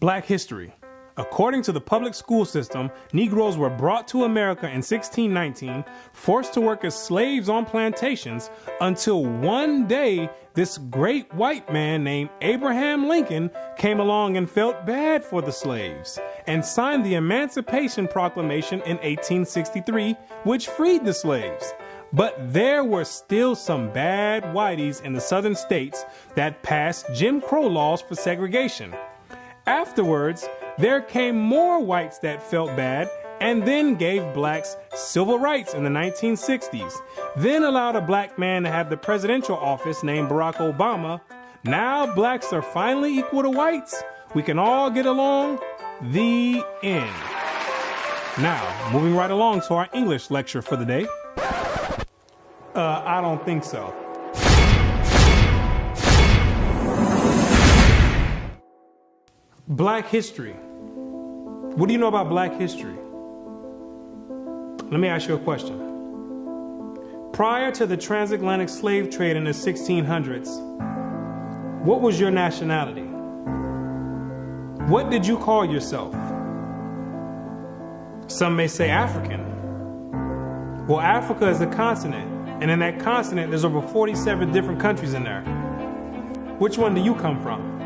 Black history. According to the public school system, Negroes were brought to America in 1619, forced to work as slaves on plantations, until one day this great white man named Abraham Lincoln came along and felt bad for the slaves and signed the Emancipation Proclamation in 1863, which freed the slaves. But there were still some bad whiteys in the southern states that passed Jim Crow laws for segregation. Afterwards, there came more whites that felt bad and then gave blacks civil rights in the 1960s, then allowed a black man to have the presidential office named Barack Obama. Now blacks are finally equal to whites. We can all get along. The end. Now, moving right along to our English lecture for the day. I don't think so. Black history. What do you know about black history? Let me ask you a question. Prior to the transatlantic slave trade in the 1600s, what was your nationality? What did you call yourself? Some may say African. Well, Africa is a continent, and in that continent, there's over 47 different countries in there. Which one do you come from?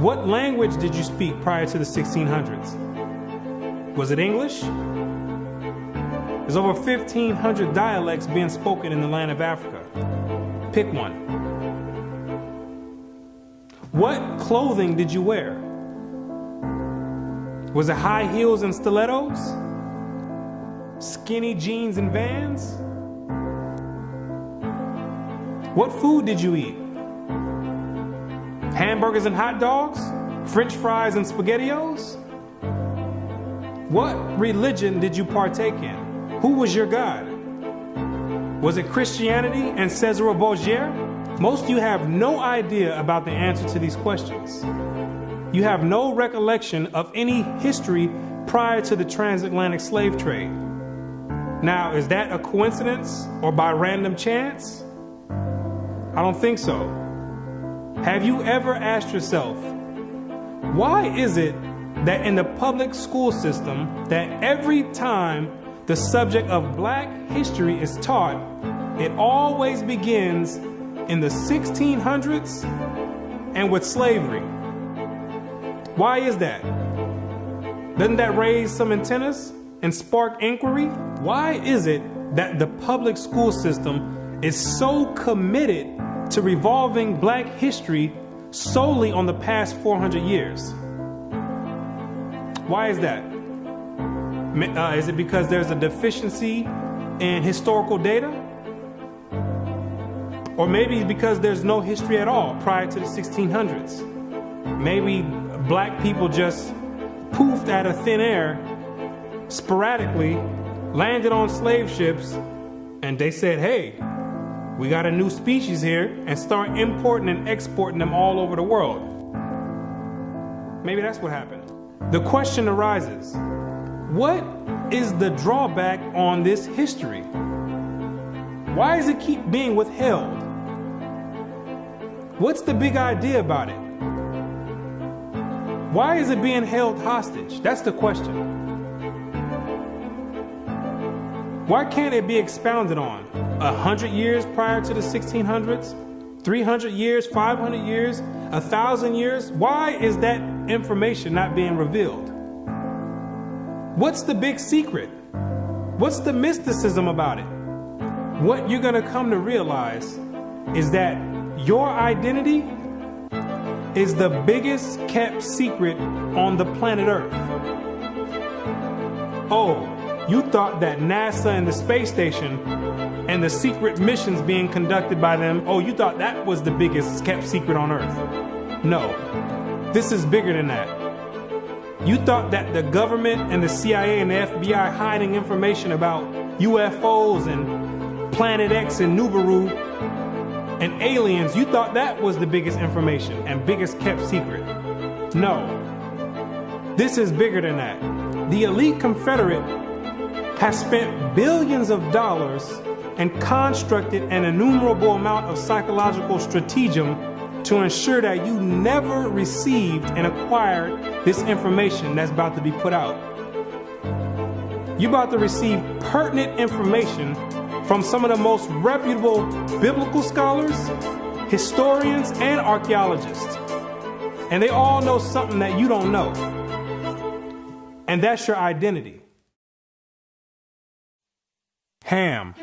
What language did you speak prior to the 1600s? Was it English? There's over 1,500 dialects being spoken in the land of Africa. Pick one. What clothing did you wear? Was it high heels and stilettos? Skinny jeans and Vans? What food did you eat? Hamburgers and hot dogs? French fries and SpaghettiOs? What religion did you partake in? Who was your God? Was it Christianity and Cesare Borgia? Most of you have no idea about the answer to these questions. You have no recollection of any history prior to the transatlantic slave trade. Now, is that a coincidence or by random chance? I don't think so. Have you ever asked yourself, why is it that in the public school system that every time the subject of black history is taught, it always begins in the 1600s and with slavery? Why is that? Doesn't that raise some antennas and spark inquiry? Why is it that the public school system is so committed to revolving black history solely on the past 400 years? Why is that? Is it because there's a deficiency in historical data? Or maybe because there's no history at all prior to the 1600s? Maybe black people just poofed out of thin air, sporadically, landed on slave ships, and they said, hey, we got a new species here, and start importing and exporting them all over the world. Maybe that's what happened. The question arises, what is the drawback on this history? Why does it keep being withheld? What's the big idea about it? Why is it being held hostage? That's the question. Why can't it be expounded on? 100 years prior to the 1600s? 300 years? 500 years? 1,000 years? Why is that information not being revealed? What's the big secret? What's the mysticism about it? What you're going to come to realize is that your identity is the biggest kept secret on the planet Earth. Oh, you thought that NASA and the space station and the secret missions being conducted by them, oh, you thought that was the biggest kept secret on Earth. No, this is bigger than that. You thought that the government and the CIA and the FBI hiding information about UFOs and Planet X and Nibiru and aliens, you thought that was the biggest information and biggest kept secret. No, this is bigger than that. The elite Confederate has spent billions of dollars and constructed an innumerable amount of psychological stratagem to ensure that you never received and acquired this information that's about to be put out. You're about to receive pertinent information from some of the most reputable biblical scholars, historians, and archaeologists. And they all know something that you don't know. And that's your identity. Ham,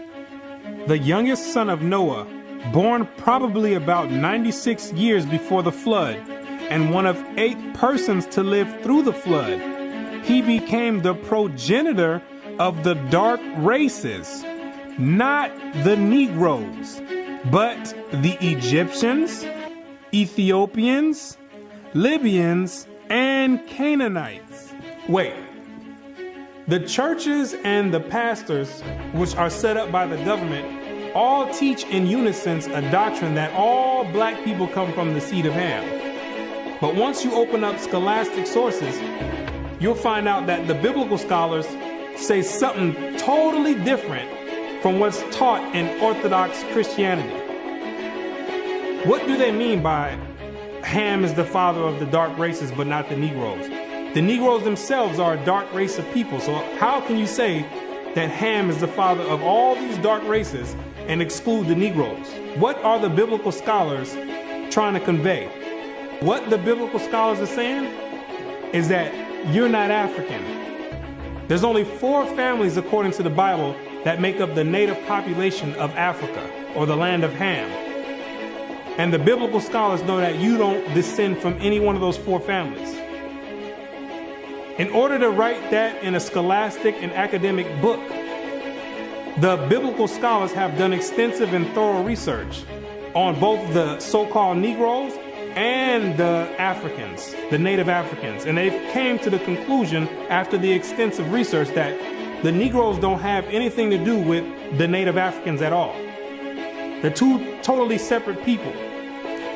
the youngest son of Noah, born probably about 96 years before the flood, and one of 8 persons to live through the flood. He became the progenitor of the dark races, not the Negroes, but the Egyptians, Ethiopians, Libyans, and Canaanites. Wait, the churches and the pastors, which are set up by the government, all teach in unison a doctrine that all black people come from the seed of Ham. But once you open up scholastic sources, you'll find out that the biblical scholars say something totally different from what's taught in Orthodox Christianity. What do they mean by Ham is the father of the dark races but not the Negroes? The Negroes themselves are a dark race of people, so how can you say that Ham is the father of all these dark races and exclude the Negroes? What are the biblical scholars trying to convey? What the biblical scholars are saying is that you're not African. There's only 4 families according to the Bible that make up the native population of Africa, or the land of Ham. And the biblical scholars know that you don't descend from any one of those 4 families. In order to write that in a scholastic and academic book, the biblical scholars have done extensive and thorough research on both the so-called Negroes and the Africans, the native Africans. And they came to the conclusion after the extensive research that the Negroes don't have anything to do with the native Africans at all. They're 2 totally separate people.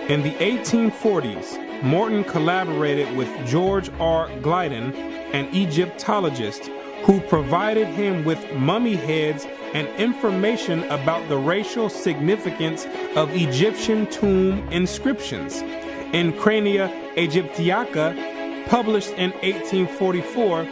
In the 1840s, Morton collaborated with George R. Gliddon, an Egyptologist, who provided him with mummy heads and information about the racial significance of Egyptian tomb inscriptions. In Crania Aegyptiaca, published in 1844,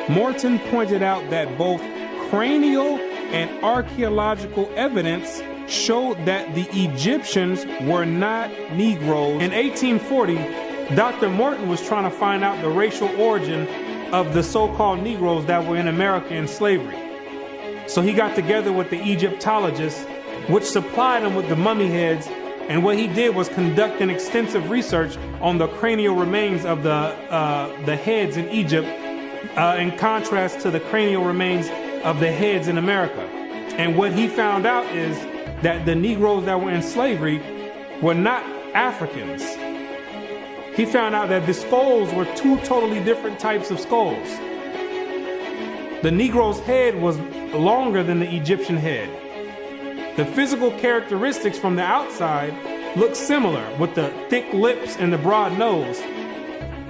Morton pointed out that both cranial and archaeological evidence showed that the Egyptians were not Negroes. In 1840, Dr. Morton was trying to find out the racial origin of the so-called Negroes that were in America in slavery. So he got together with the Egyptologists, which supplied him with the mummy heads, and what he did was conduct an extensive research on the cranial remains of the heads in Egypt, in contrast to the cranial remains of the heads in America. And what he found out is that the Negroes that were in slavery were not Africans. He found out that the skulls were 2 totally different types of skulls. The Negro's head was longer than the Egyptian head. The physical characteristics from the outside look similar, with the thick lips and the broad nose.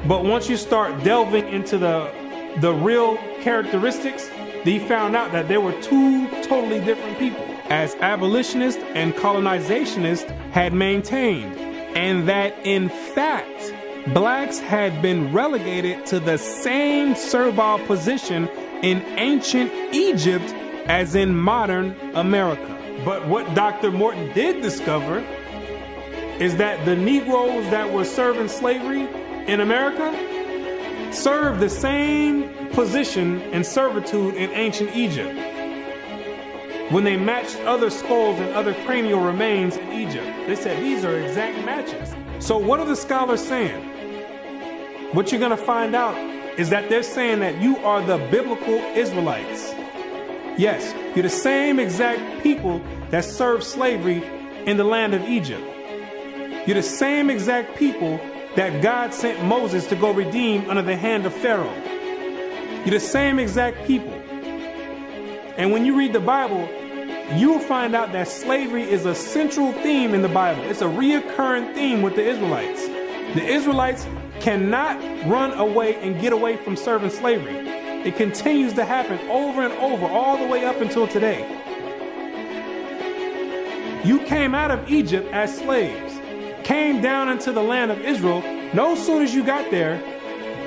But once you start delving into the real characteristics, he found out that there were 2 totally different people, as abolitionists and colonizationists had maintained, and that in fact, blacks had been relegated to the same servile position in ancient Egypt as in modern America. But what Dr. Morton did discover is that the Negroes that were serving slavery in America served the same position and servitude in ancient Egypt when they matched other skulls and other cranial remains in Egypt. They said these are exact matches. So what are the scholars saying? What you're going to find out is that they're saying that you are the biblical Israelites. Yes, you're the same exact people that served slavery in the land of Egypt. You're the same exact people that God sent Moses to go redeem under the hand of Pharaoh. You're the same exact people. And when you read the Bible, you'll find out that slavery is a central theme in the Bible. It's a reoccurring theme with the Israelites. The Israelites cannot run away and get away from serving slavery. It continues to happen over and over, all the way up until today. You came out of Egypt as slaves. came down into the land of Israel, no soon as you got there,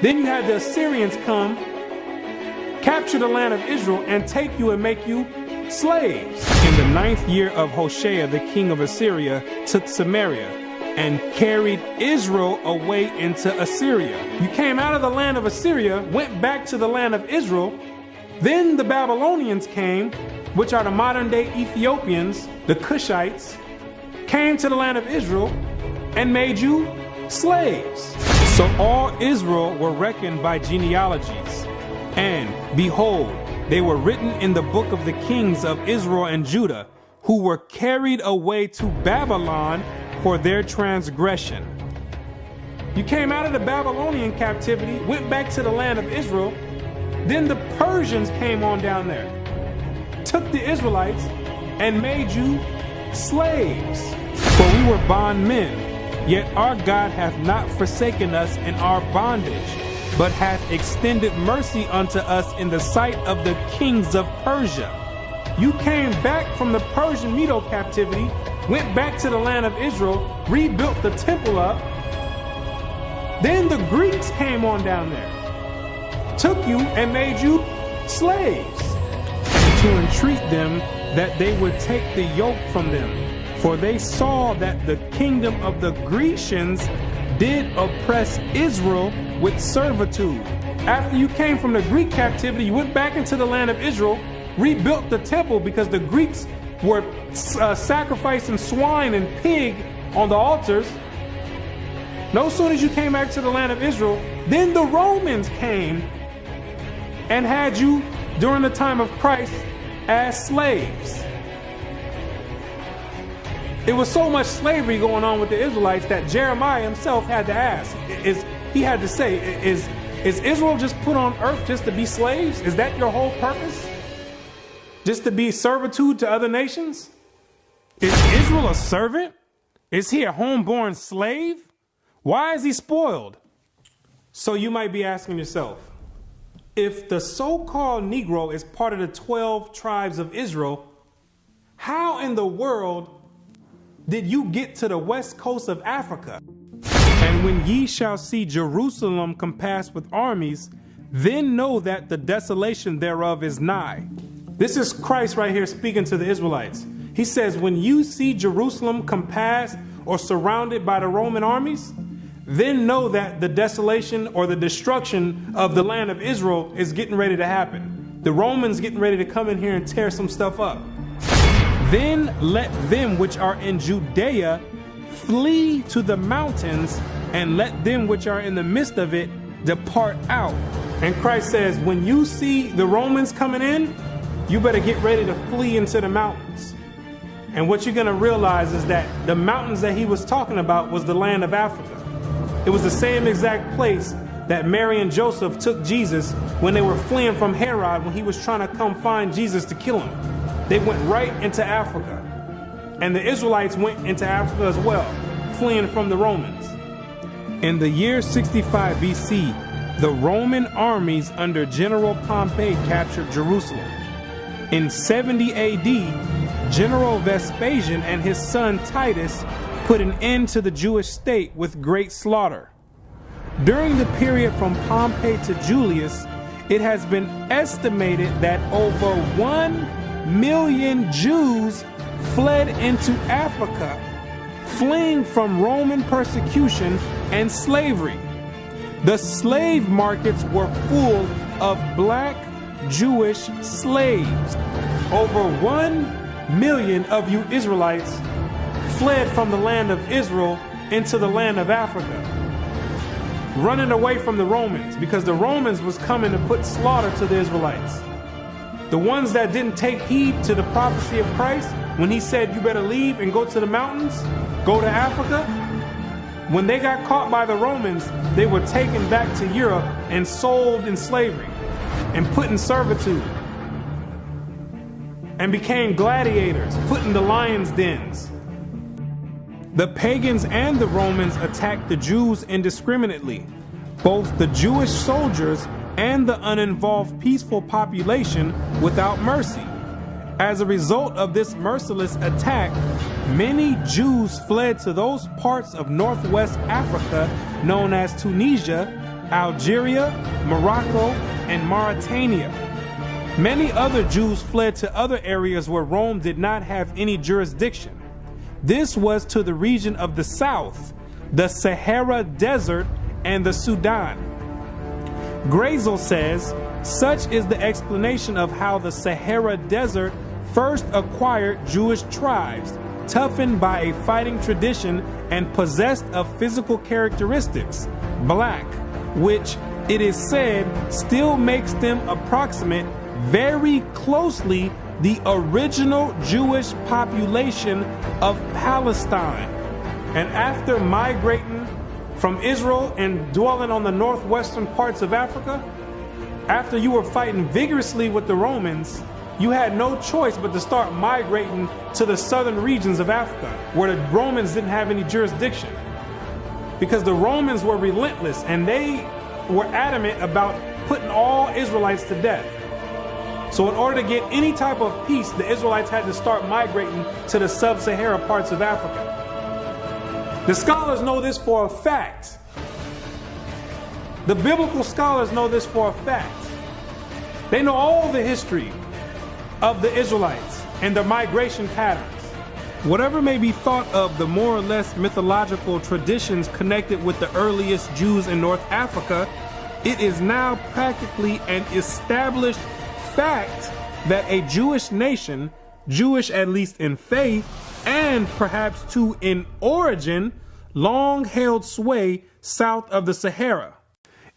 then you had the Assyrians come, capture the land of Israel, and take you and make you slaves. In the 9th year of Hoshea, the king of Assyria took Samaria and carried Israel away into Assyria. You came out of the land of Assyria, went back to the land of Israel. Then the Babylonians came, which are the modern day Ethiopians, the Cushites, came to the land of Israel and made you slaves. So all Israel were reckoned by genealogies. And behold, they were written in the book of the kings of Israel and Judah, who were carried away to Babylon for their transgression. You came out of the Babylonian captivity, went back to the land of Israel. Then the Persians came on down there, took the Israelites and made you slaves. For we were bondmen, yet our God hath not forsaken us in our bondage, but hath extended mercy unto us in the sight of the kings of Persia. You came back from the Persian Medo captivity, went back to the land of Israel, rebuilt the temple up. Then the Greeks came on down there, took you and made you slaves, to entreat them that they would take the yoke from them. For they saw that the kingdom of the Grecians did oppress Israel with servitude. After you came from the Greek captivity, you went back into the land of Israel, rebuilt the temple because the Greeks were sacrificing swine and pig on the altars. No sooner as you came back to the land of Israel, then the Romans came and had you during the time of Christ as slaves. It was so much slavery going on with the Israelites that Jeremiah himself had to ask, is Israel just put on earth just to be slaves? Is that your whole purpose? Just to be servitude to other nations? Is Israel a servant? Is he a homeborn slave? Why is he spoiled? So you might be asking yourself, if the so-called Negro is part of the 12 tribes of Israel, how in the world did you get to the west coast of Africa? And when ye shall see Jerusalem compassed with armies, then know that the desolation thereof is nigh. This is Christ right here speaking to the Israelites. He says, when you see Jerusalem compassed or surrounded by the Roman armies, then know that the desolation or the destruction of the land of Israel is getting ready to happen. The Romans getting ready to come in here and tear some stuff up. Then let them which are in Judea flee to the mountains, and let them which are in the midst of it depart out. And Christ says, when you see the Romans coming in, you better get ready to flee into the mountains. And what you're going to realize is that the mountains that he was talking about was the land of Africa. It was the same exact place that Mary and Joseph took Jesus when they were fleeing from Herod when he was trying to come find Jesus to kill him. They went right into Africa. And the Israelites went into Africa as well, fleeing from the Romans. In the year 65 BC, the Roman armies under General Pompey captured Jerusalem. In 70 AD, General Vespasian and his son Titus put an end to the Jewish state with great slaughter. During the period from Pompey to Julius, it has been estimated that over 1 million Jews fled into Africa, fleeing from Roman persecution and slavery. The slave markets were full of black Jewish slaves. Over 1 million of you Israelites fled from the land of Israel into the land of Africa, running away from the Romans because the Romans was coming to put slaughter to the Israelites. The ones that didn't take heed to the prophecy of Christ when he said you better leave and go to the mountains, go to Africa, when they got caught by the Romans, they were taken back to Europe and sold in slavery and put in servitude and became gladiators, put in the lions' dens. The pagans and the Romans attacked the Jews indiscriminately. Both the Jewish soldiers and the uninvolved peaceful population without mercy. As a result of this merciless attack, Many Jews fled to those parts of northwest Africa known as Tunisia, Algeria, Morocco, and Mauritania. Many other Jews fled to other areas where Rome did not have any jurisdiction. This was to the region of the south, the Sahara Desert, and the Sudan. Grazel says, such is the explanation of how the Sahara Desert first acquired Jewish tribes, toughened by a fighting tradition and possessed of physical characteristics, black, which it is said still makes them approximate very closely the original Jewish population of Palestine. And after migrating from Israel and dwelling on the northwestern parts of Africa, after you were fighting vigorously with the Romans, you had no choice but to start migrating to the southern regions of Africa, where the Romans didn't have any jurisdiction. Because the Romans were relentless and they were adamant about putting all Israelites to death. So in order to get any type of peace, the Israelites had to start migrating to the sub-Sahara parts of Africa. The scholars know this for a fact. The biblical scholars know this for a fact. They know all the history of the Israelites and their migration patterns. Whatever may be thought of the more or less mythological traditions connected with the earliest Jews in North Africa, it is now practically an established fact that a Jewish nation, Jewish at least in faith, and perhaps too in origin, long held sway south of the Sahara.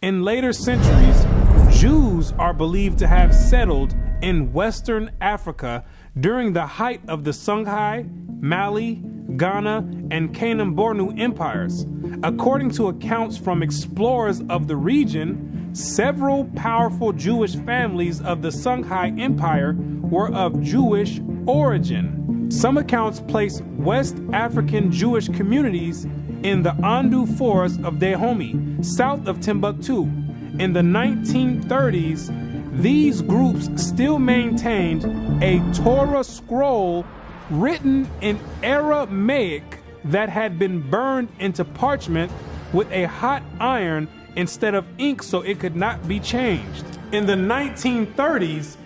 In later centuries, Jews are believed to have settled in Western Africa during the height of the Songhai, Mali, Ghana, and Kanem-Bornu empires. According to accounts from explorers of the region, several powerful Jewish families of the Songhai Empire were of Jewish origin. Some accounts place West African Jewish communities in the Andu forest of Dahomey, south of Timbuktu. In the 1930s, these groups still maintained a Torah scroll written in Aramaic that had been burned into parchment with a hot iron instead of ink so it could not be changed. In the 1930s,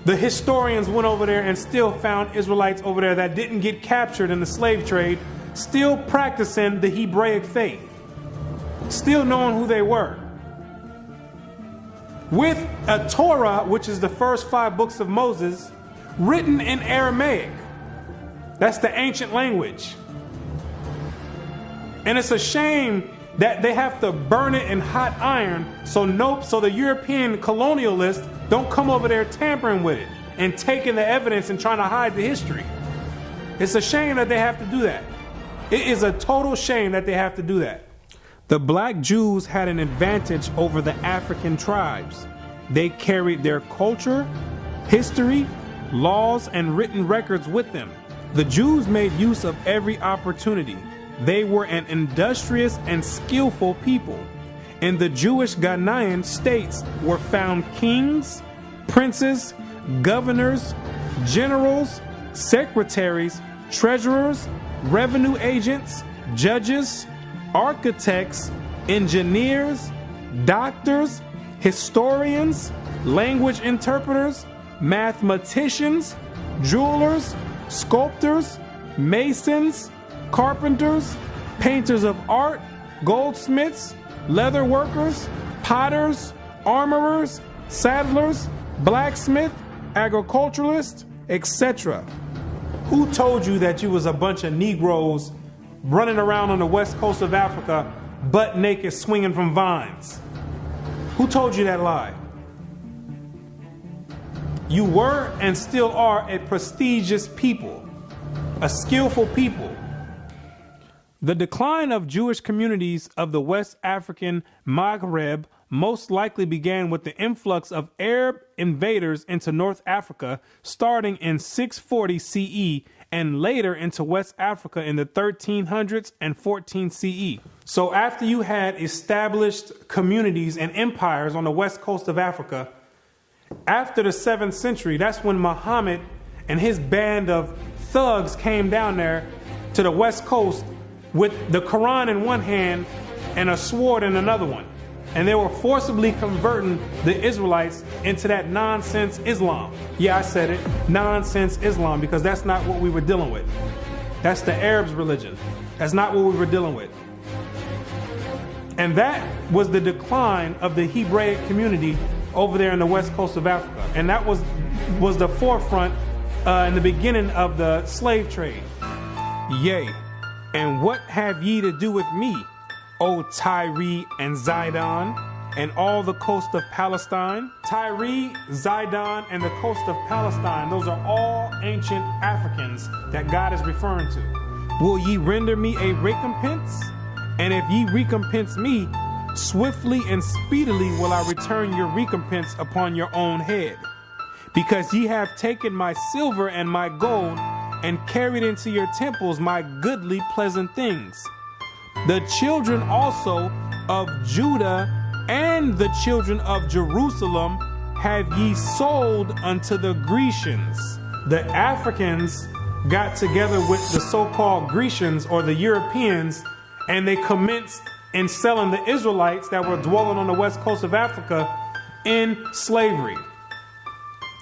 the historians went over there and still found Israelites over there that didn't get captured in the slave trade, still practicing the Hebraic faith, still knowing who they were. With a Torah, which is the first 5 books of Moses, written in Aramaic. That's the ancient language. And it's a shame that they have to burn it in hot iron so the European colonialists don't come over there tampering with it and taking the evidence and trying to hide the history. It's a shame that they have to do that. It is a total shame that they have to do that. The black Jews had an advantage over the African tribes. They carried their culture, history, laws, and written records with them. The Jews made use of every opportunity. They were an industrious and skillful people. In the Jewish Ghanaian states were found kings, princes, governors, generals, secretaries, treasurers, revenue agents, judges, architects, engineers, doctors, historians, language interpreters, mathematicians, jewelers, sculptors, masons, carpenters, painters of art, goldsmiths, leather workers, potters, armorers, saddlers, blacksmith, agriculturalists, etc. Who told you that you was a bunch of Negroes running around on the west coast of Africa, butt naked, swinging from vines? Who told you that lie? You were and still are a prestigious people, a skillful people. The decline of Jewish communities of the West African Maghreb most likely began with the influx of Arab invaders into North Africa starting in 640 CE and later into West Africa in the 1300s and 14 CE. So after you had established communities and empires on the west coast of Africa, after the 7th century, that's when Muhammad and his band of thugs came down there to the West Coast with the Quran in one hand and a sword in another one. And they were forcibly converting the Israelites into that nonsense Islam. Yeah, I said it, nonsense Islam, because that's not what we were dealing with. That's the Arabs' religion. That's not what we were dealing with. And that was the decline of the Hebraic community over there in the west coast of Africa. And that was the forefront in the beginning of the slave trade. Yea, and what have ye to do with me, O Tyre and Zidon, and all the coast of Palestine? Tyre, Zidon, and the coast of Palestine, those are all ancient Africans that God is referring to. Will ye render me a recompense? And if ye recompense me, swiftly and speedily will I return your recompense upon your own head. Because ye have taken my silver and my gold, and carried into your temples my goodly pleasant things. The children also of Judah and the children of Jerusalem have ye sold unto the Grecians. The Africans got together with the so-called Grecians or the Europeans, and they commenced in selling the Israelites that were dwelling on the west coast of Africa in slavery.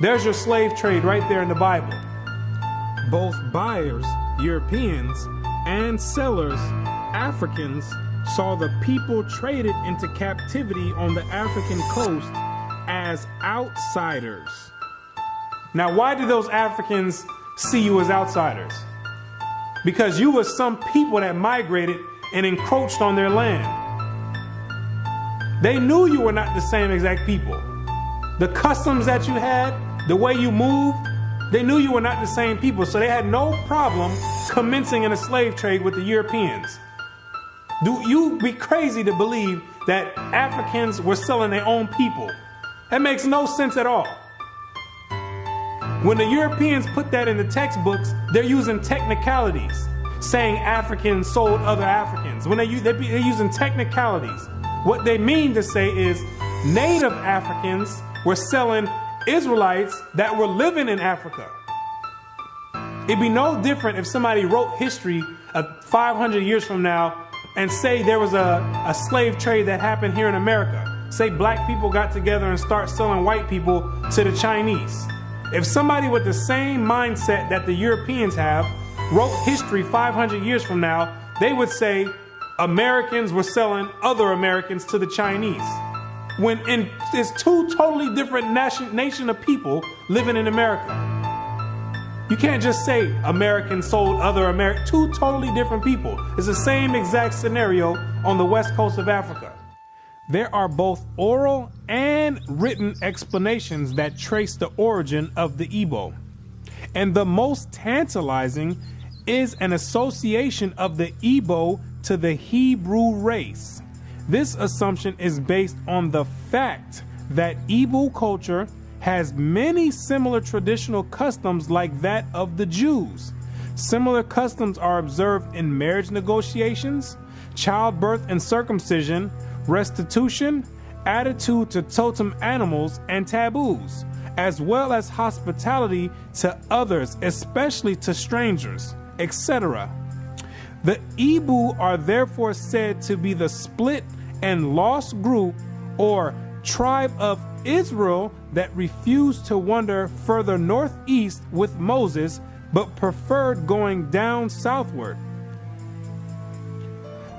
There's your slave trade right there in the Bible. Both buyers, Europeans, and sellers, Africans, saw the people traded into captivity on the African coast as outsiders. Now, why did those Africans see you as outsiders? Because you were some people that migrated and encroached on their land. They knew you were not the same exact people. The customs that you had, the way you moved, they knew you were not the same people, so they had no problem commencing in a slave trade with the Europeans. Do you be crazy to believe that Africans were selling their own people? That makes no sense at all. When the Europeans put that in the textbooks, they're using technicalities, saying Africans sold other Africans. When they're using technicalities, what they mean to say is native Africans were selling Israelites that were living in Africa. It'd be no different if somebody wrote history of 500 years from now and say there was a slave trade that happened here in America. Say black people got together and start selling white people to the Chinese. If somebody with the same mindset that the Europeans have wrote history 500 years from now, they would say Americans were selling other Americans to the Chinese. When it's two totally different nation of people living in America. You can't just say Americans sold other Americans. Two totally different people. It's the same exact scenario on the west coast of Africa. There are both oral and written explanations that trace the origin of the Igbo. And the most tantalizing is an association of the Igbo to the Hebrew race. This assumption is based on the fact that Igbo culture has many similar traditional customs like that of the Jews. Similar customs are observed in marriage negotiations, childbirth and circumcision, restitution, attitude to totem animals and taboos, as well as hospitality to others, especially to strangers, etc. The Igbo are therefore said to be the split and lost group or tribe of Israel that refused to wander further northeast with Moses, but preferred going down southward.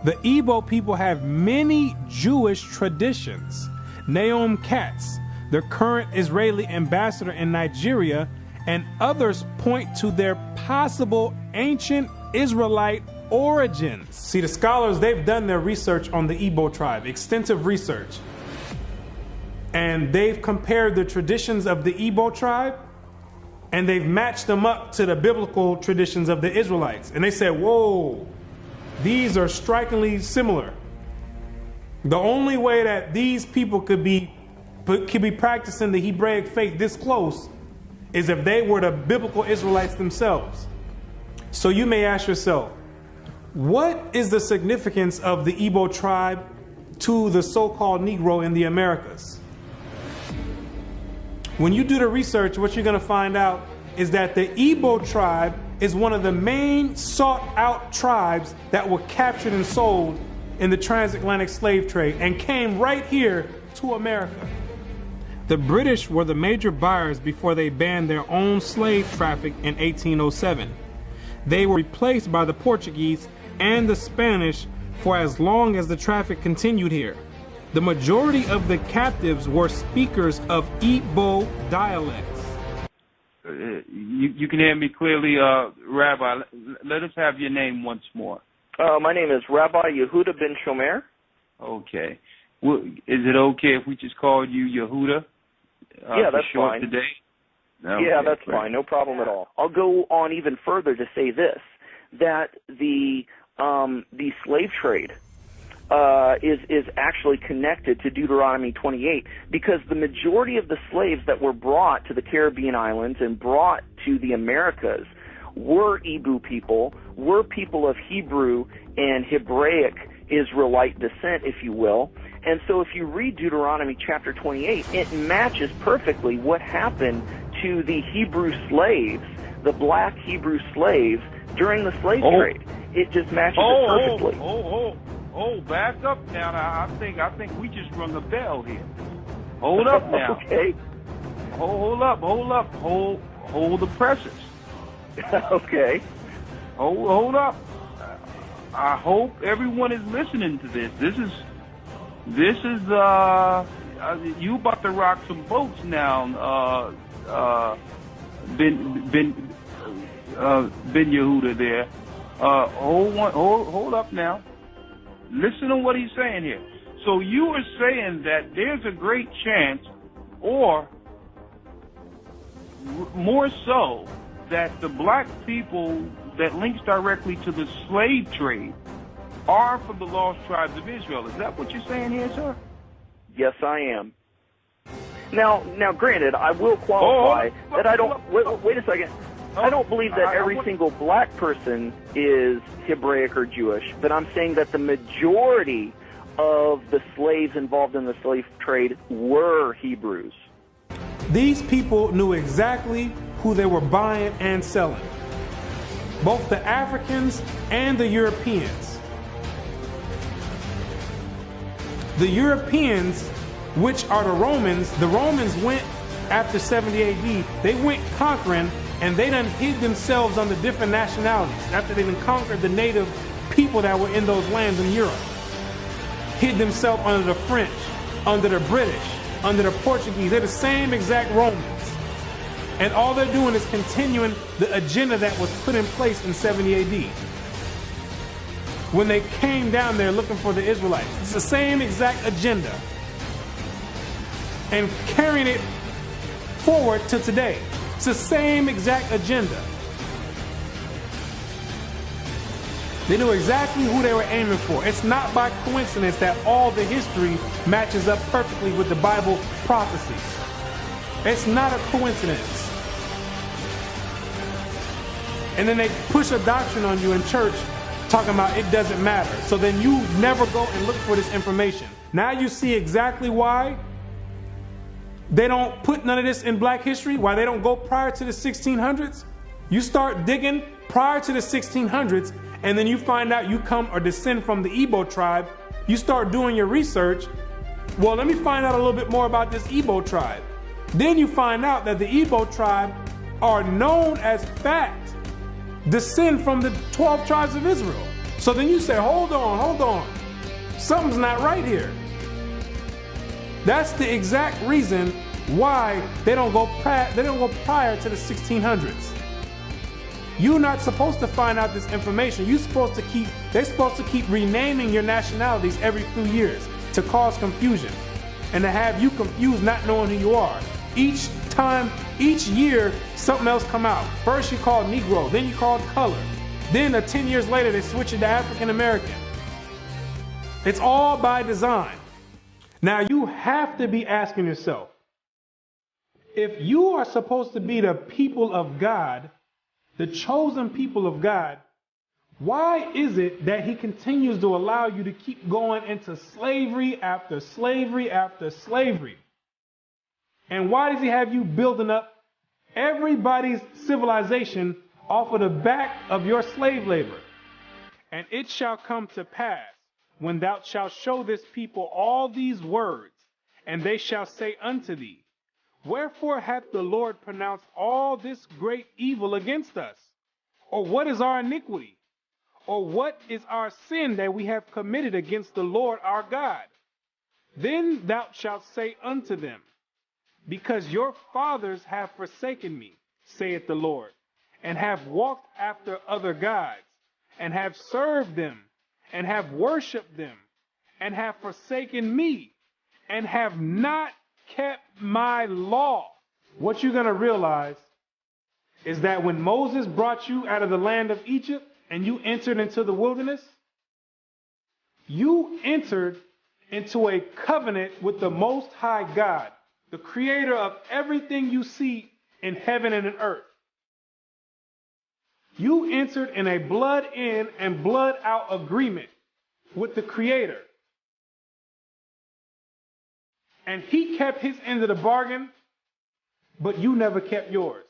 The Igbo people have many Jewish traditions. Naomi Katz, the current Israeli ambassador in Nigeria, and others point to their possible ancient Israelite origins. See, the scholars, they've done their research on the Igbo tribe, extensive research. And they've compared the traditions of the Igbo tribe, and they've matched them up to the biblical traditions of the Israelites. And they said, whoa, these are strikingly similar. The only way that these people could be practicing the Hebraic faith this close is if they were the biblical Israelites themselves. So you may ask yourself, what is the significance of the Igbo tribe to the so-called Negro in the Americas? When you do the research, what you're going to find out is that the Igbo tribe is one of the main sought-out tribes that were captured and sold in the transatlantic slave trade and came right here to America. The British were the major buyers before they banned their own slave traffic in 1807. They were replaced by the Portuguese and the Spanish for as long as the traffic continued here. The majority of the captives were speakers of Igbo dialects. You can hear me clearly, Rabbi. Let us have your name once more. My name is Rabbi Yehuda Ben Shomer. Okay. Well, is it okay if we just called you Yehuda? Yeah, that's fine. Today? Okay, yeah, that's great. fine. No problem at all. I'll go on even further to say this, that the slave trade is actually connected to Deuteronomy 28, because the majority of the slaves that were brought to the Caribbean islands and brought to the Americas were Igbo people, were people of Hebrew and Hebraic Israelite descent, if you will. And so if you read Deuteronomy chapter 28, it matches perfectly what happened to the Hebrew slaves, the black Hebrew slaves, during the slave trade. It just matches it perfectly. Back up now. I think we just rung a bell here. Hold up now. Okay. Hold up. Hold the presses. Okay. Hold up. I hope everyone is listening to this. This is you about to rock some boats now, Ben Yehuda there. Hold up now. Listen to what he's saying here. So you are saying that there's a great chance, or more so, that the black people that links directly to the slave trade are from the lost tribes of Israel. Is that what you're saying here, sir? Yes, I am. Now, granted, I will qualify that I don't. Wait a second. I don't believe that every single black person is Hebraic or Jewish, but I'm saying that the majority of the slaves involved in the slave trade were Hebrews. These people knew exactly who they were buying and selling, both the Africans and the Europeans. The Europeans, which are the Romans went after 70 AD, they went conquering, and they done hid themselves under different nationalities after they done conquered the native people that were in those lands in Europe. Hid themselves under the French, under the British, under the Portuguese. They're the same exact Romans. And all they're doing is continuing the agenda that was put in place in 70 AD. When they came down there looking for the Israelites. It's the same exact agenda. And carrying it forward to today. It's the same exact agenda. They knew exactly who they were aiming for. It's not by coincidence that all the history matches up perfectly with the Bible prophecies. It's not a coincidence. And then they push a doctrine on you in church talking about it doesn't matter. So then you never go and look for this information. Now you see exactly why they don't put none of this in black history, why they don't go prior to the 1600s. You start digging prior to the 1600s, and then you find out you come or descend from the Igbo tribe. You start doing your research. Well, let me find out a little bit more about this Igbo tribe. Then you find out that the Igbo tribe are known as fact descend from the 12 tribes of Israel. So then you say, hold on. Something's not right here. That's the exact reason why they don't go prior to the 1600s. You're not supposed to find out this information. They're supposed to keep renaming your nationalities every few years to cause confusion and to have you confused, not knowing who you are. Each year, something else come out. First you called Negro, then you called color. Then 10 years later, they switch it to African American. It's all by design. Now you have to be asking yourself, if you are supposed to be the people of God, the chosen people of God, why is it that he continues to allow you to keep going into slavery after slavery after slavery? And why does he have you building up everybody's civilization off of the back of your slave labor. And it shall come to pass, when thou shalt show this people all these words, and they shall say unto thee, Wherefore hath the Lord pronounced all this great evil against us? Or what is our iniquity? Or what is our sin that we have committed against the Lord our God? Then thou shalt say unto them, Because your fathers have forsaken me, saith the Lord, and have walked after other gods, and have served them, and have worshipped them, and have forsaken me, and have not kept my law. What you're going to realize is that when Moses brought you out of the land of Egypt and you entered into the wilderness, you entered into a covenant with the Most High God, the creator of everything you see in heaven and in earth. You entered in a blood in and blood out agreement with the creator. And he kept his end of the bargain, but you never kept yours.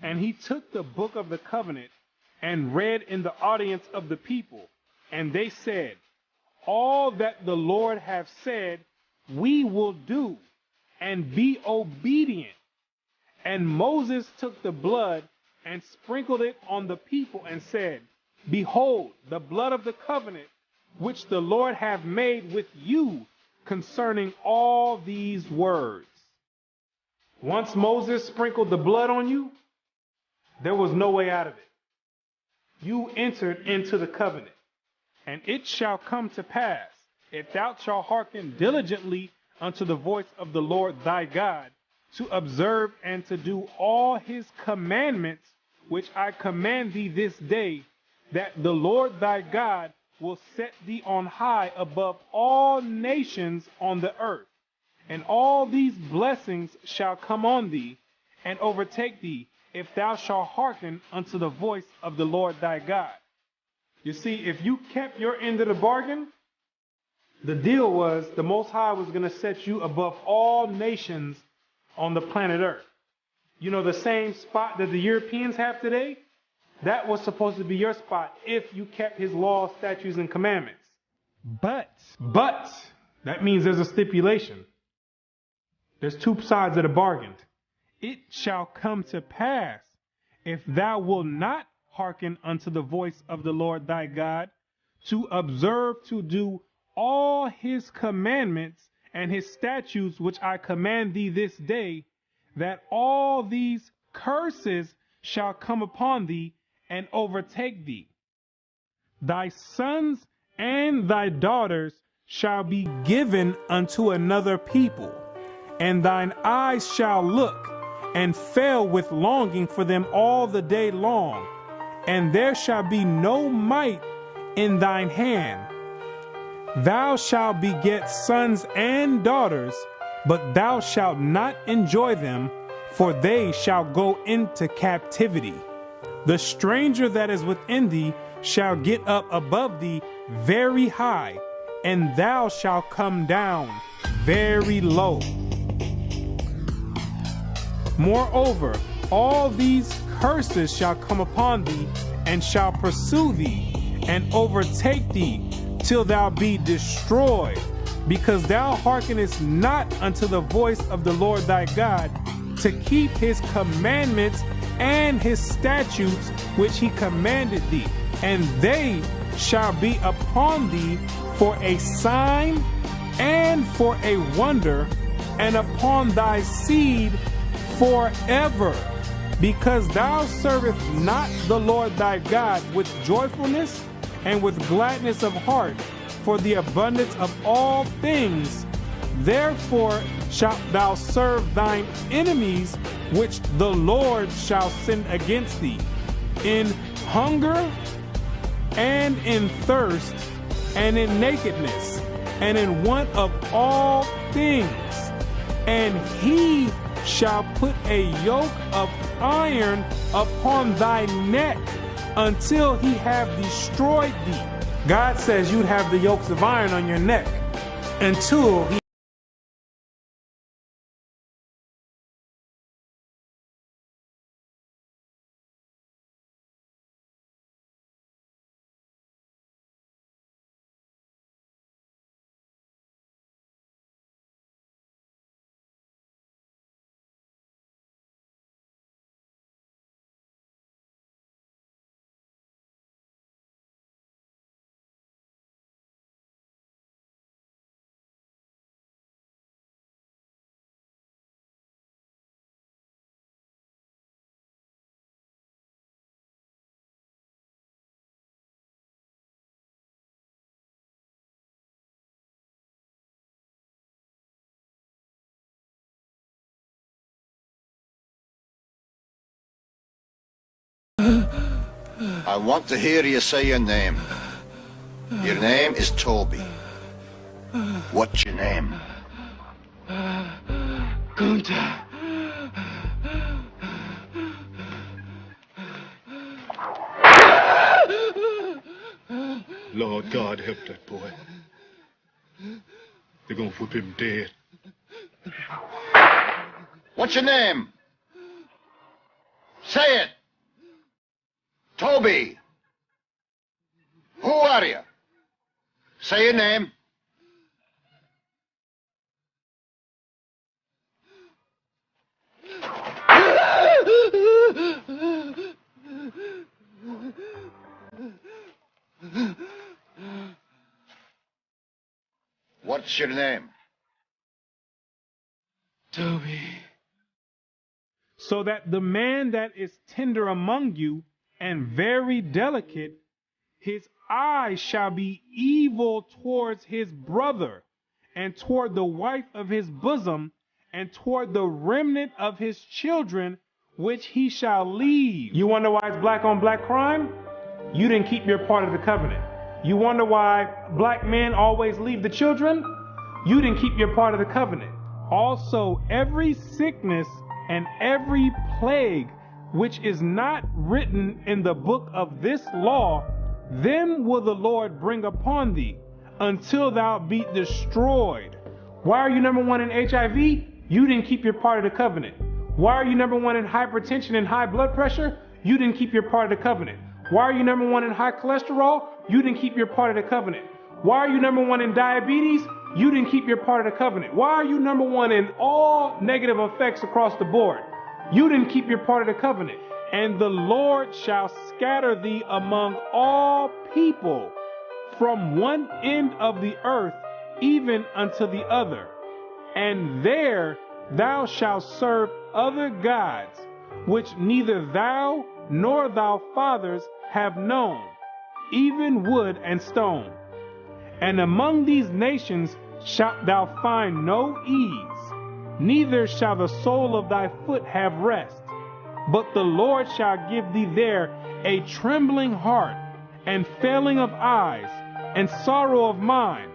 And he took the book of the covenant and read in the audience of the people. And they said, All that the Lord hath said, we will do, and be obedient. And Moses took the blood and sprinkled it on the people and said, Behold, the blood of the covenant, which the Lord hath made with you concerning all these words. Once Moses sprinkled the blood on you, there was no way out of it. You entered into the covenant. And it shall come to pass, if thou shalt hearken diligently unto the voice of the Lord thy God, to observe and to do all his commandments, which I command thee this day, that the Lord thy God will set thee on high above all nations on the earth. And all these blessings shall come on thee and overtake thee, if thou shalt hearken unto the voice of the Lord thy God. You see, if you kept your end of the bargain, the deal was the Most High was going to set you above all nations on the planet Earth. You know, the same spot that the Europeans have today, that was supposed to be your spot if you kept his laws, statutes, and commandments. But, that means there's a stipulation. There's two sides of the bargain. It shall come to pass, if thou wilt not hearken unto the voice of the Lord thy God, to observe to do all his commandments and his statutes which I command thee this day, that all these curses shall come upon thee and overtake thee. Thy sons and thy daughters shall be given unto another people, and thine eyes shall look and fail with longing for them all the day long, and there shall be no might in thine hand. Thou shalt beget sons and daughters, but thou shalt not enjoy them, for they shall go into captivity. The stranger that is within thee shall get up above thee very high, and thou shalt come down very low. Moreover, all these curses shall come upon thee, and shall pursue thee, and overtake thee, till thou be destroyed, because thou hearkenest not unto the voice of the Lord thy God, to keep his commandments and his statutes which he commanded thee. And they shall be upon thee for a sign and for a wonder, and upon thy seed forever, because thou servest not the Lord thy God with joyfulness and with gladness of heart for the abundance of all things. Therefore shalt thou serve thine enemies, which the Lord shall send against thee, in hunger and in thirst and in nakedness and in want of all things. And he shall put a yoke of iron upon thy neck until he have destroyed thee. God says you'd have the yokes of iron on your neck until he I want to hear you say your name. Your name is Toby. What's your name? Gunther. Lord God, help that boy. They're gonna whip him dead. What's your name? Say it. Toby. Who are you? Say your name. What's your name? Toby. So that the man that is tender among you and very delicate, his eye shall be evil towards his brother, and toward the wife of his bosom, and toward the remnant of his children, which he shall leave. You wonder why it's black on black crime? You didn't keep your part of the covenant. You wonder why black men always leave the children? You didn't keep your part of the covenant. Also, every sickness and every plague which is not written in the book of this law, them will the Lord bring upon thee, until thou be destroyed. Why are you number one in HIV? You didn't keep your part of the covenant. Why are you number one in hypertension and high blood pressure? You didn't keep your part of the covenant. Why are you number one in high cholesterol? You didn't keep your part of the covenant. Why are you number one in diabetes? You didn't keep your part of the covenant. Why are you number one in all negative effects across the board? You didn't keep your part of the covenant. And the Lord shall scatter thee among all people, from one end of the earth even unto the other. And there thou shalt serve other gods, which neither thou nor thy fathers have known, even wood and stone. And among these nations shalt thou find no ease, neither shall the sole of thy foot have rest. But the Lord shall give thee there a trembling heart, and failing of eyes, and sorrow of mind.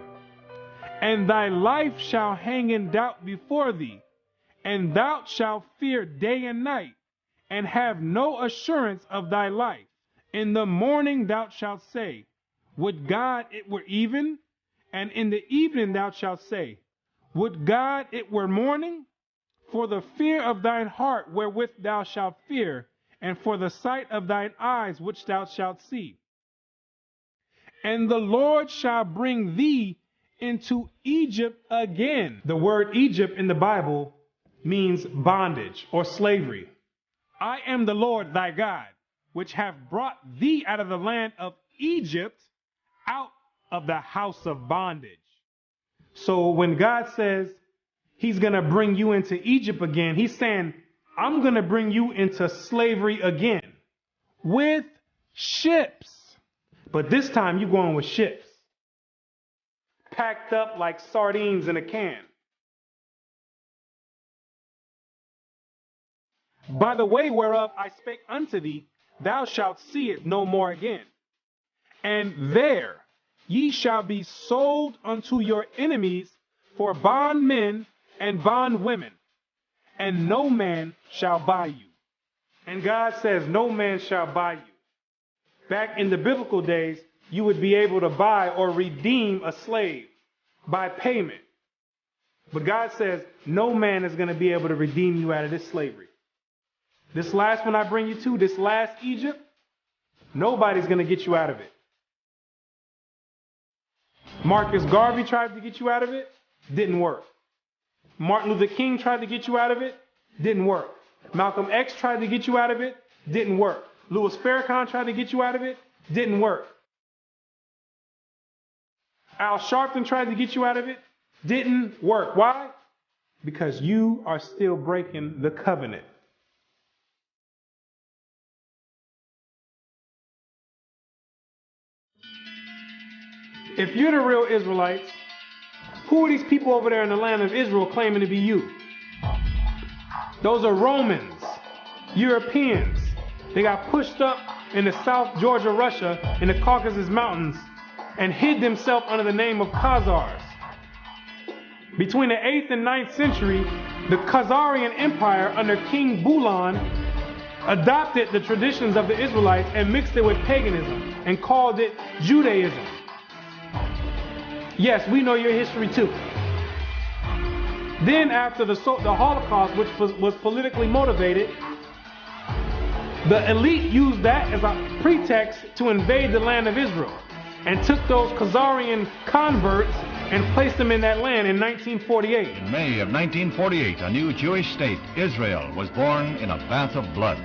And thy life shall hang in doubt before thee, and thou shalt fear day and night, and have no assurance of thy life. In the morning thou shalt say, would God it were even? And in the evening thou shalt say, would God it were morning? For the fear of thine heart wherewith thou shalt fear, and for the sight of thine eyes which thou shalt see. And the Lord shall bring thee into Egypt again. The word Egypt in the Bible means bondage or slavery. I am the Lord thy God, which have brought thee out of the land of Egypt, out of the house of bondage. So when God says he's going to bring you into Egypt again, he's saying, I'm going to bring you into slavery again with ships. But this time you're going with ships, packed up like sardines in a can. By the way whereof I spake unto thee, thou shalt see it no more again. And there ye shall be sold unto your enemies for bondmen and bondwomen, and no man shall buy you. And God says no man shall buy you. Back in the biblical days, you would be able to buy or redeem a slave by payment. But God says no man is going to be able to redeem you out of this slavery. This last one I bring you to, this last Egypt, nobody's going to get you out of it. Marcus Garvey tried to get you out of it, didn't work. Martin Luther King tried to get you out of it, didn't work. Malcolm X tried to get you out of it, didn't work. Louis Farrakhan tried to get you out of it, didn't work. Al Sharpton tried to get you out of it, didn't work. Why? Because you are still breaking the covenant. If you're the real Israelites, who are these people over there in the land of Israel claiming to be you? Those are Romans, Europeans. They got pushed up in the South Georgia, Russia, in the Caucasus Mountains, and hid themselves under the name of Khazars. Between the 8th and 9th century, the Khazarian Empire under King Bulan adopted the traditions of the Israelites and mixed it with paganism and called it Judaism. Yes, we know your history too. Then after the Holocaust, which was politically motivated, the elite used that as a pretext to invade the land of Israel and took those Khazarian converts and placed them in that land in 1948. In May of 1948, a new Jewish state, Israel, was born in a bath of blood.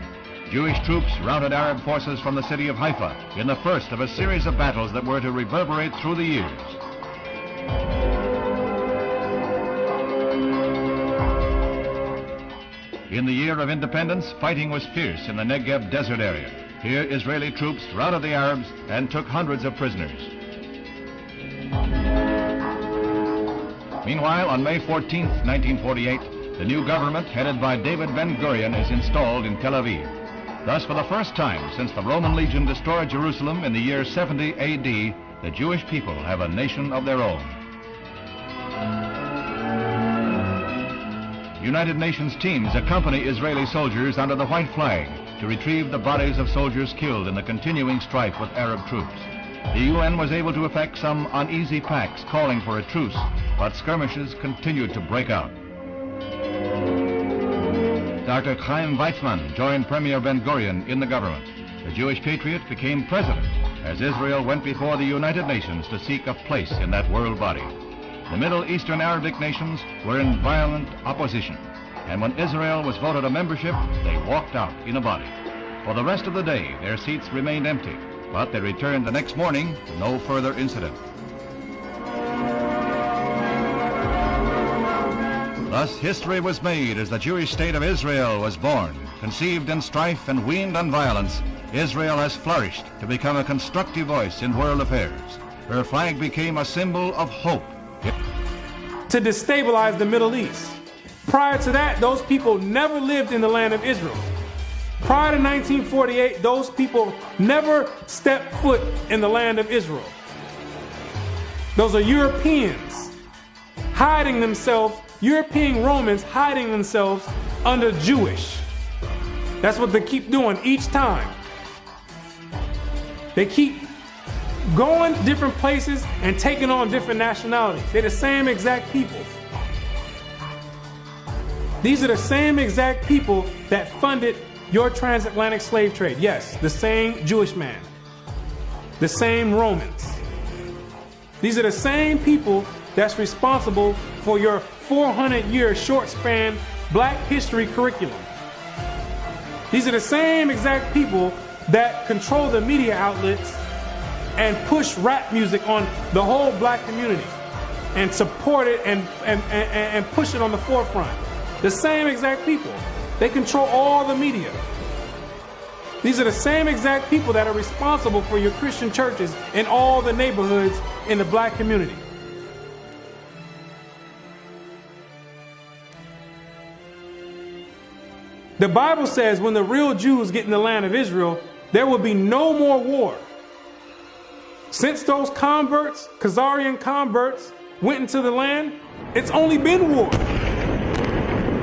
Jewish troops routed Arab forces from the city of Haifa in the first of a series of battles that were to reverberate through the years. In the year of independence, fighting was fierce in the Negev desert area. Here, Israeli troops routed the Arabs and took hundreds of prisoners. Meanwhile, on May 14, 1948, the new government, headed by David Ben-Gurion, is installed in Tel Aviv. Thus, for the first time since the Roman legion destroyed Jerusalem in the year 70 AD, the Jewish people have a nation of their own. United Nations teams accompany Israeli soldiers under the white flag to retrieve the bodies of soldiers killed in the continuing strife with Arab troops. The UN was able to effect some uneasy pacts calling for a truce, but skirmishes continued to break out. Dr. Chaim Weizmann joined Premier Ben-Gurion in the government. The Jewish patriot became president as Israel went before the United Nations to seek a place in that world body. The Middle Eastern Arabic nations were in violent opposition, and when Israel was voted a membership, they walked out in a body. For the rest of the day, their seats remained empty, but they returned the next morning to no further incident. Thus, history was made as the Jewish state of Israel was born. Conceived in strife and weaned on violence, Israel has flourished to become a constructive voice in world affairs. Her flag became a symbol of hope. To destabilize the Middle East. Prior to that, those people never lived in the land of Israel. Prior to 1948, those people never stepped foot in the land of Israel. Those are Europeans hiding themselves, European Romans hiding themselves under Jewish. That's what they keep doing each time. They keep going different places and taking on different nationalities. They're the same exact people. These are the same exact people that funded your transatlantic slave trade. Yes, the same Jewish man. The same Romans. These are the same people that's responsible for your 400-year short span Black history curriculum. These are the same exact people that control the media outlets and push rap music on the whole Black community and support it and push it on the forefront. The same exact people. They control all the media. These are the same exact people that are responsible for your Christian churches in all the neighborhoods in the Black community. The Bible says when the real Jews get in the land of Israel, there will be no more war. Since those converts, Khazarian converts, went into the land, it's only been war.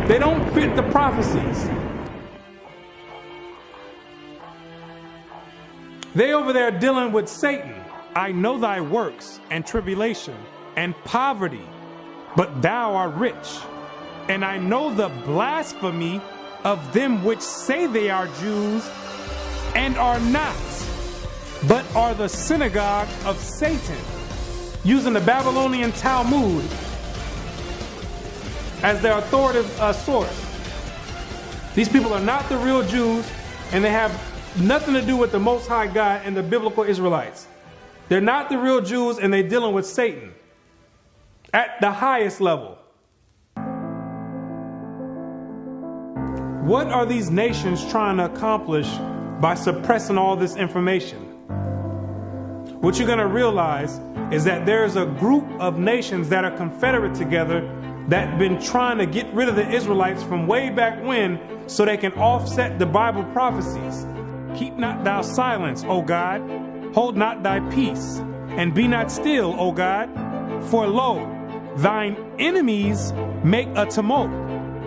They don't fit the prophecies. They over there dealing with Satan. I know thy works and tribulation and poverty, but thou art rich. And I know the blasphemy of them which say they are Jews and are not, but are the synagogue of Satan, using the Babylonian Talmud as their authoritative source. These people are not the real Jews, and they have nothing to do with the Most High God and the biblical Israelites. They're not the real Jews, and they're dealing with Satan at the highest level. What are these nations trying to accomplish by suppressing all this information? What you're going to realize is that there's a group of nations that are confederate together that have been trying to get rid of the Israelites from way back when so they can offset the Bible prophecies. keep not thou silence, O God. Hold not thy peace, and be not still, O God. For lo, thine enemies make a tumult,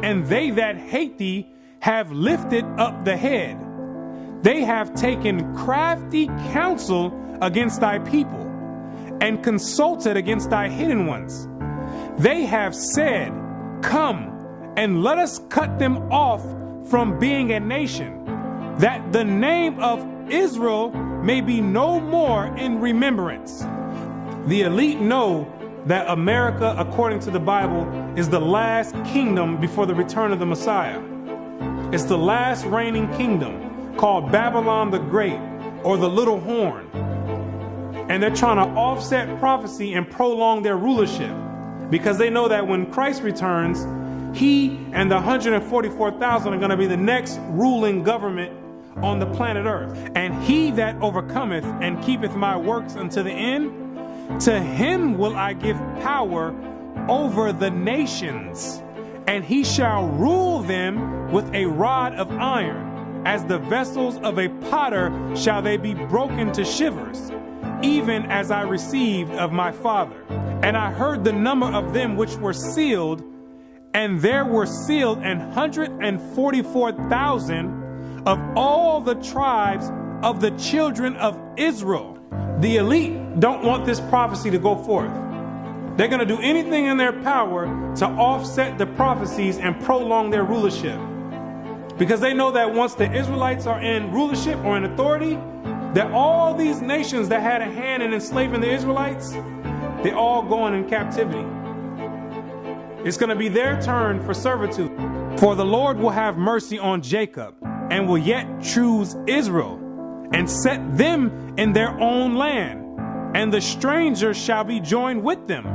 and they that hate thee have lifted up the head. They have taken crafty counsel against thy people, and consulted against thy hidden ones. They have said, Come, and let us cut them off from being a nation, that the name of Israel may be no more in remembrance. The elite know that America, according to the Bible, is the last kingdom before the return of the Messiah. It's the last reigning kingdom, called Babylon the Great, or the Little Horn. And they're trying to offset prophecy and prolong their rulership, because they know that when Christ returns, he and the 144,000 are going to be the next ruling government on the planet Earth. And he that overcometh and keepeth my works unto the end, to him will I give power over the nations, and he shall rule them with a rod of iron. As the vessels of a potter shall they be broken to shivers, even as I received of my Father. And I heard the number of them which were sealed, and there were sealed 144,000 of all the tribes of the children of Israel. The elite don't want this prophecy to go forth. They're going to do anything in their power to offset the prophecies and prolong their rulership, because they know that once the Israelites are in rulership or in authority, that all these nations that had a hand in enslaving the Israelites, they're all going in captivity. It's going to be their turn for servitude. For the Lord will have mercy on Jacob, and will yet choose Israel, and set them in their own land. And the stranger shall be joined with them,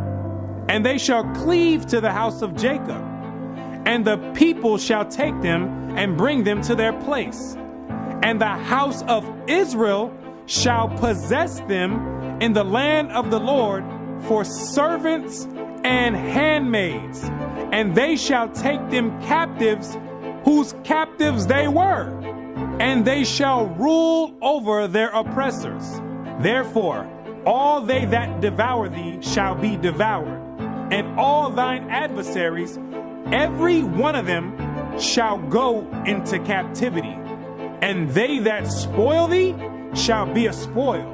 and they shall cleave to the house of Jacob. And the people shall take them and bring them to their place. And the house of Israel shall possess them in the land of the Lord for servants and handmaids. And they shall take them captives, whose captives they were, and they shall rule over their oppressors. Therefore, all they that devour thee shall be devoured, and all thine adversaries, every one of them, shall go into captivity. And they that spoil thee shall be a spoil,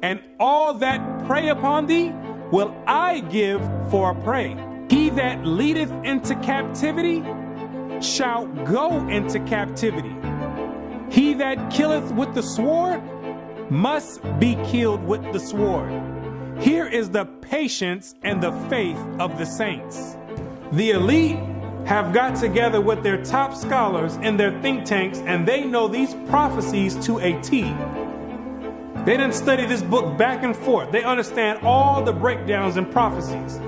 and all that prey upon thee will I give for a prey. He that leadeth into captivity shall go into captivity. He that killeth with the sword must be killed with the sword. Here is the patience and the faith of the saints. The elite have got together with their top scholars in their think tanks, and they know these prophecies to a T. They didn't study this book back and forth. They understand all the breakdowns and prophecies.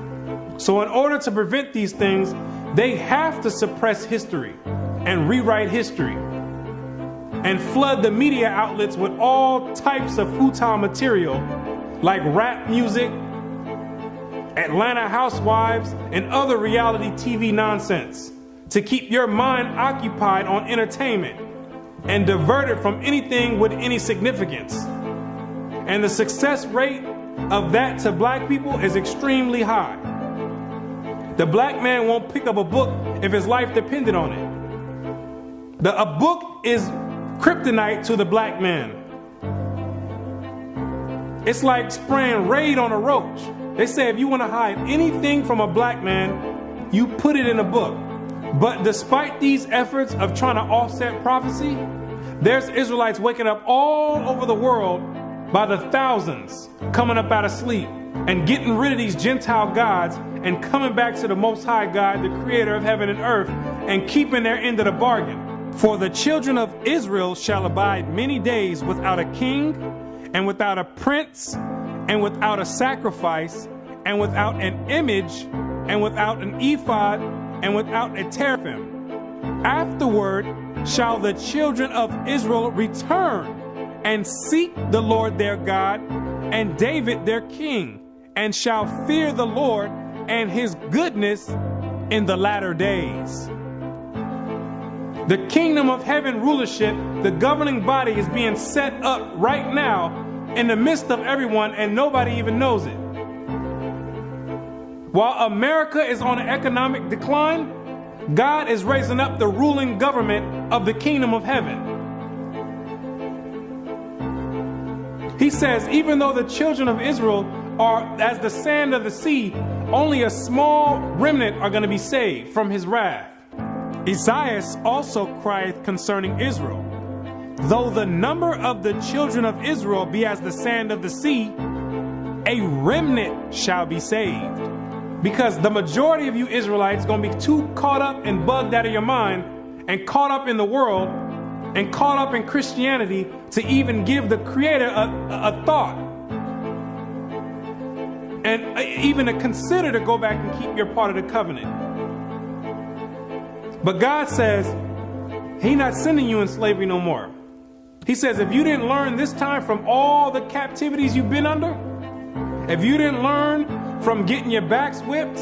So in order to prevent these things, they have to suppress history and rewrite history and flood the media outlets with all types of futile material like rap music, Atlanta Housewives, and other reality TV nonsense to keep your mind occupied on entertainment and diverted from anything with any significance. And the success rate of that to black people is extremely high. The black man won't pick up a book if his life depended on it. A book is kryptonite to the black man. It's like spraying Raid on a roach. They say if you want to hide anything from a black man, you put it in a book. But despite these efforts of trying to offset prophecy, there's Israelites waking up all over the world by the thousands, coming up out of sleep and getting rid of these Gentile gods and coming back to the Most High God, the creator of heaven and earth, and keeping their end of the bargain. For the children of Israel shall abide many days without a king, and without a prince, and without a sacrifice, and without an image, and without an ephod, and without a teraphim. Afterward shall the children of Israel return and seek the Lord their God and David their king, and shall fear the Lord and his goodness in the latter days. The kingdom of heaven rulership, the governing body, is being set up right now in the midst of everyone, and nobody even knows it. While America is on an economic decline, God is raising up the ruling government of the kingdom of heaven. He says, even though the children of Israel are as the sand of the sea, only a small remnant are going to be saved from his wrath. Isaiah also crieth concerning Israel, though the number of the children of Israel be as the sand of the sea, a remnant shall be saved. Because the majority of you Israelites are going to be too caught up and bugged out of your mind and caught up in the world and caught up in Christianity to even give the Creator a thought. And even to consider to go back and keep your part of the covenant. But God says, He's not sending you in slavery no more. He says, if you didn't learn this time from all the captivities you've been under, if you didn't learn from getting your backs whipped,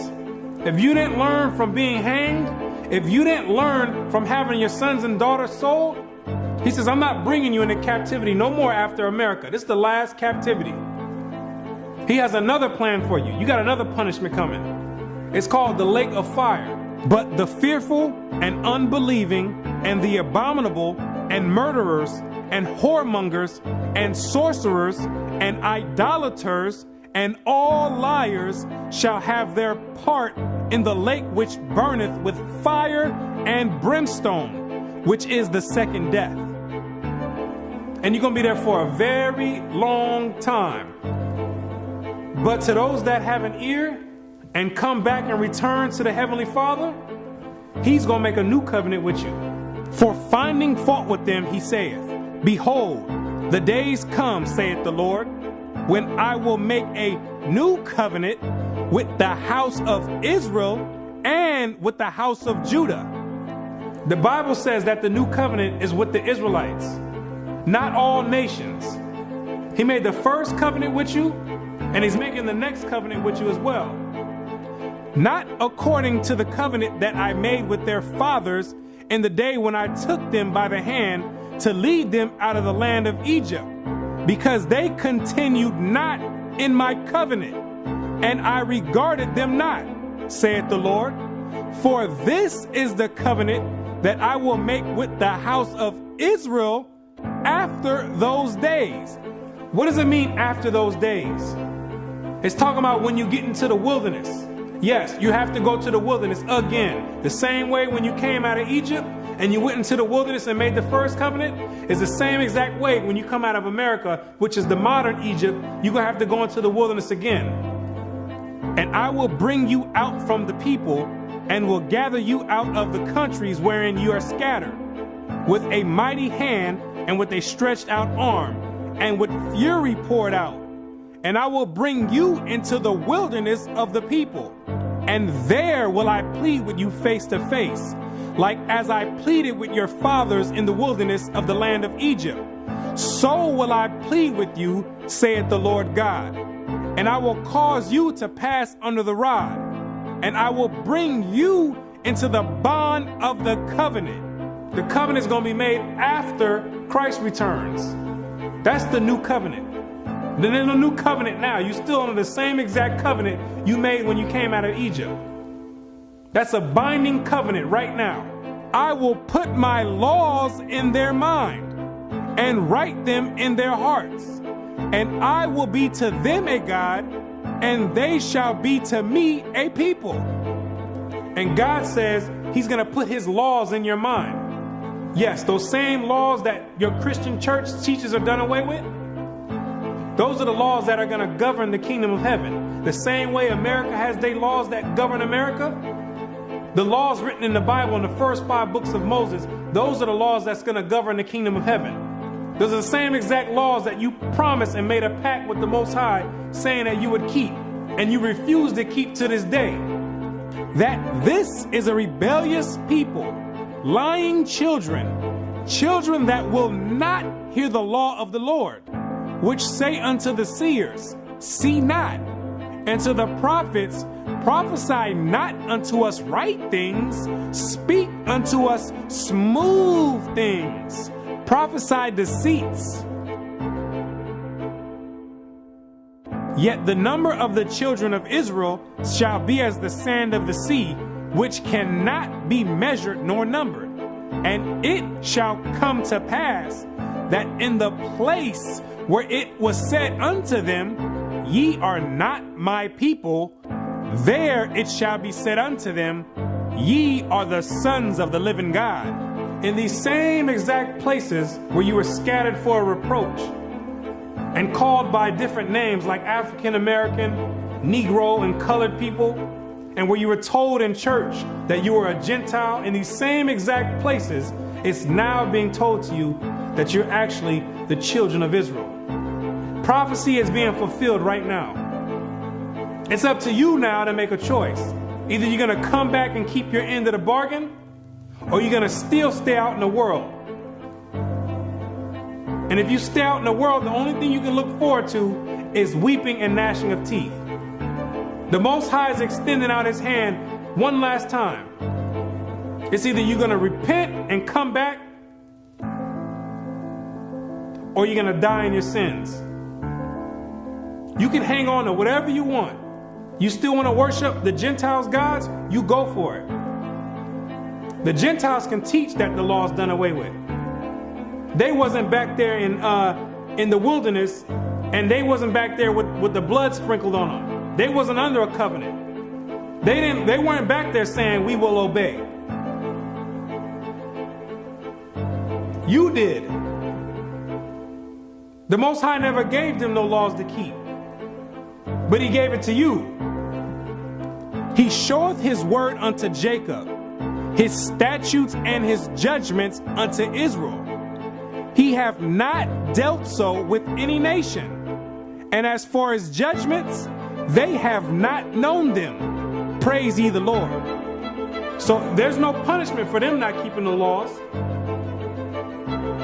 if you didn't learn from being hanged, if you didn't learn from having your sons and daughters sold, He says, I'm not bringing you into captivity no more after America. This is the last captivity. He has another plan for you. You got another punishment coming. It's called the lake of fire. But the fearful and unbelieving and the abominable and murderers and whoremongers and sorcerers and idolaters and all liars shall have their part in the lake which burneth with fire and brimstone, which is the second death. And you're going to be there for a very long time. But to those that have an ear and come back and return to the Heavenly Father, He's going to make a new covenant with you. For finding fault with them, He saith, behold, the days come, saith the Lord, when I will make a new covenant with the house of Israel and with the house of Judah. The Bible says that the new covenant is with the Israelites, not all nations. He made the first covenant with you, and He's making the next covenant with you as well. Not according to the covenant that I made with their fathers in the day when I took them by the hand to lead them out of the land of Egypt, because they continued not in my covenant, and I regarded them not, saith the Lord. For this is the covenant that I will make with the house of Israel after those days. What does it mean after those days? It's talking about when you get into the wilderness. Yes, you have to go to the wilderness again. The same way when you came out of Egypt and you went into the wilderness and made the first covenant is the same exact way when you come out of America, which is the modern Egypt, you're going to have to go into the wilderness again. And I will bring you out from the people and will gather you out of the countries wherein you are scattered, with a mighty hand and with a stretched out arm and with fury poured out. And I will bring you into the wilderness of the people, and there will I plead with you face to face, like as I pleaded with your fathers in the wilderness of the land of Egypt. So will I plead with you, saith the Lord God. And I will cause you to pass under the rod, and I will bring you into the bond of the covenant. The covenant is going to be made after Christ returns. That's the new covenant. Then in the new covenant now, you're still under the same exact covenant you made when you came out of Egypt. That's a binding covenant right now. I will put my laws in their mind and write them in their hearts. And I will be to them a God, and they shall be to me a people. And God says He's going to put His laws in your mind. Yes, those same laws that your Christian church teachers are done away with. Those are the laws that are going to govern the kingdom of heaven. The same way America has their laws that govern America, the laws written in the Bible in the first 5 books of Moses, those are the laws that's going to govern the kingdom of heaven. Those are the same exact laws that you promised and made a pact with the Most High saying that you would keep, and you refuse to keep to this day. That this is a rebellious people, lying children, children that will not hear the law of the Lord, which say unto the seers, see not, And to the prophets, prophesy not unto us right things, speak unto us smooth things, prophesy deceits. Yet the number of the children of Israel shall be as the sand of the sea, which cannot be measured nor numbered. And it shall come to pass that in the place where it was said unto them, ye are not my people, there it shall be said unto them, ye are the sons of the living God. In these same exact places where you were scattered for a reproach and called by different names like African American, Negro, and colored people, and where you were told in church that you were a Gentile, in these same exact places, it's now being told to you that you're actually the children of Israel. Prophecy is being fulfilled right now. It's up to you now to make a choice. Either you're going to come back and keep your end of the bargain, or you're going to still stay out in the world. And if you stay out in the world, the only thing you can look forward to is weeping and gnashing of teeth. The Most High is extending out his hand one last time. It's either you're going to repent and come back, or you're going to die in your sins. You can hang on to whatever you want. You still want to worship the Gentiles' gods? You go for it. The Gentiles can teach that the law is done away with. They wasn't back there in the wilderness, and they wasn't back there with the blood sprinkled on them. They wasn't under a covenant. They weren't back there saying, we will obey. You did. The Most High never gave them no laws to keep, but he gave it to you. He showeth his word unto Jacob, his statutes and his judgments unto Israel. He hath not dealt so with any nation. And as for his judgments, they have not known them. Praise ye the Lord. So there's no punishment for them not keeping the laws.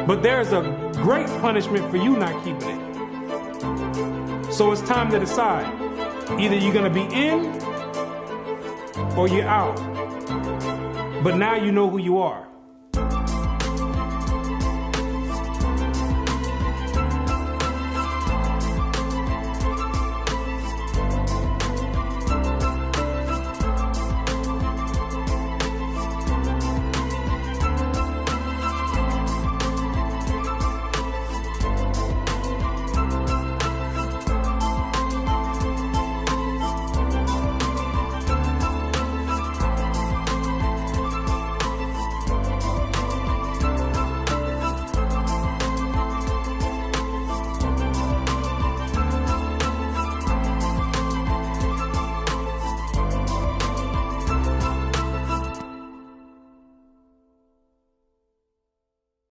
But there's a great punishment for you not keeping it. So it's time to decide. Either you're going to be in or you're out. But now you know who you are.